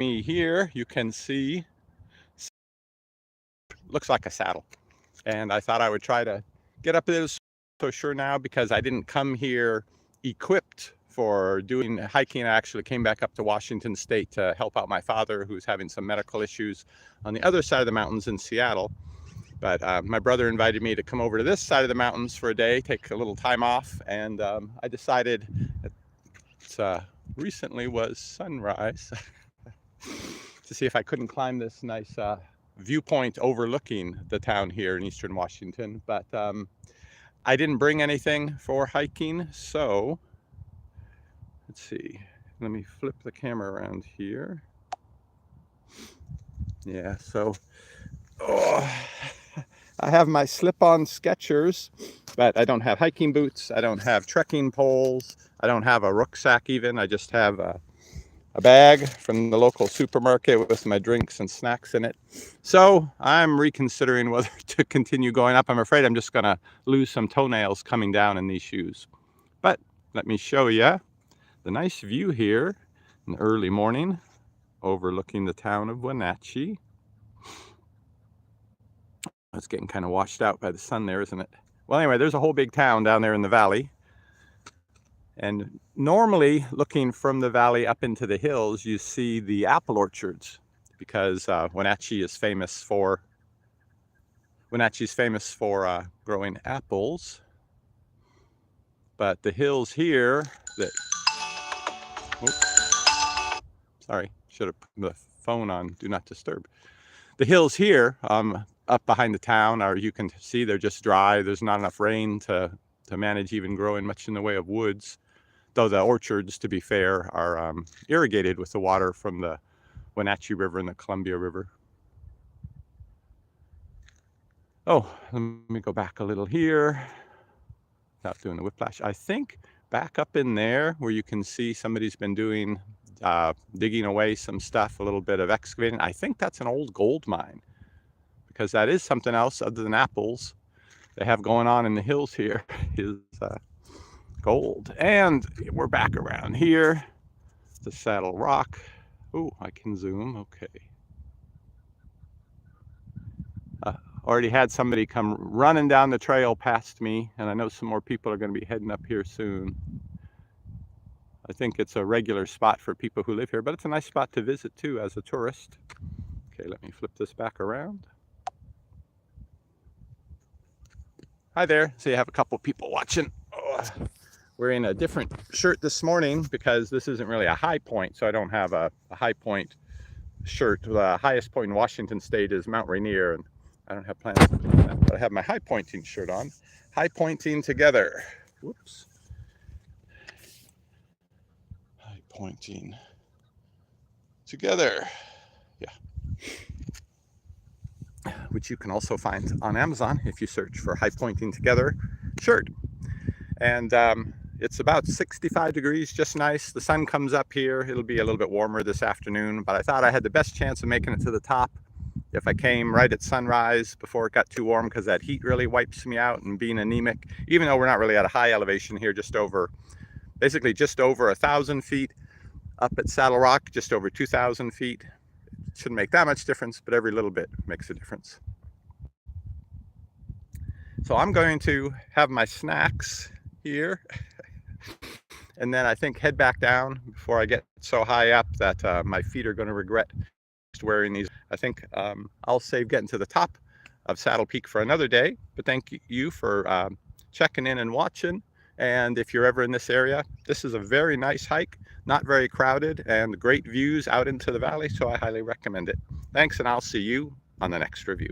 me here, you can see, looks like a saddle. And I thought I would try to get up there. So sure now, because I didn't come here equipped for doing hiking. I actually came back up to Washington State to help out my father, who's having some medical issues on the other side of the mountains in Seattle. But my brother invited me to come over to this side of the mountains for a day, take a little time off, and I decided it recently was sunrise to see if I couldn't climb this nice viewpoint overlooking the town here in eastern Washington. But I didn't bring anything for hiking, so let's see. Let me flip the camera around here. Yeah, so I have my slip-on Skechers, but I don't have hiking boots. I don't have trekking poles. I don't have a rucksack even. I just have a bag from the local supermarket with my drinks and snacks in it. So I'm reconsidering whether to continue going up. I'm afraid I'm just gonna lose some toenails coming down in these shoes. But let me show you the nice view here in the early morning overlooking the town of Wenatchee. It's getting kind of washed out by the sun there, isn't it? Well, anyway, there's a whole big town down there in the valley. And normally, looking from the valley up into the hills, you see the apple orchards, because Wenatchee is famous for growing apples. But the hills here sorry, should have put the phone on Do Not Disturb. The hills here up behind the town you can see they're just dry. There's not enough rain to manage even growing much in the way of woods. Though the orchards, to be fair, are irrigated with the water from the Wenatchee River and the Columbia River. Oh, let me go back a little here without doing the whiplash. I think back up in there where you can see somebody's been doing digging away some stuff, a little bit of excavating. I think that's an old gold mine, because that is something else other than apples they have going on in the hills here is gold. And we're back around here, the Saddle Rock. Oh, I can zoom. Okay. Already had somebody come running down the trail past me, and I know some more people are going to be heading up here soon. I think it's a regular spot for people who live here, but it's a nice spot to visit too as a tourist. Okay, let me flip this back around. Hi there. So you have a couple people watching. Oh, wearing a different shirt this morning because this isn't really a high point, so I don't have a high point shirt. The highest point in Washington State is Mount Rainier, and I don't have plans to do that, but I have my high pointing shirt on. High pointing together. Whoops. High pointing together. Yeah. Which you can also find on Amazon if you search for High Pointing Together shirt. And it's about 65 degrees, just nice. The sun comes up here. It'll be a little bit warmer this afternoon, but I thought I had the best chance of making it to the top if I came right at sunrise before it got too warm, because that heat really wipes me out, and being anemic, even though we're not really at a high elevation here, basically just over 1,000 feet up at Saddle Rock, just over 2,000 feet. Shouldn't make that much difference, but every little bit makes a difference. So I'm going to have my snacks here and then I think head back down before I get so high up that my feet are going to regret wearing these. I think I'll save getting to the top of Saddle Peak for another day, but thank you for checking in and watching. And if you're ever in this area, this is a very nice hike, not very crowded, and great views out into the valley, so I highly recommend it. Thanks, and I'll see you on the next review.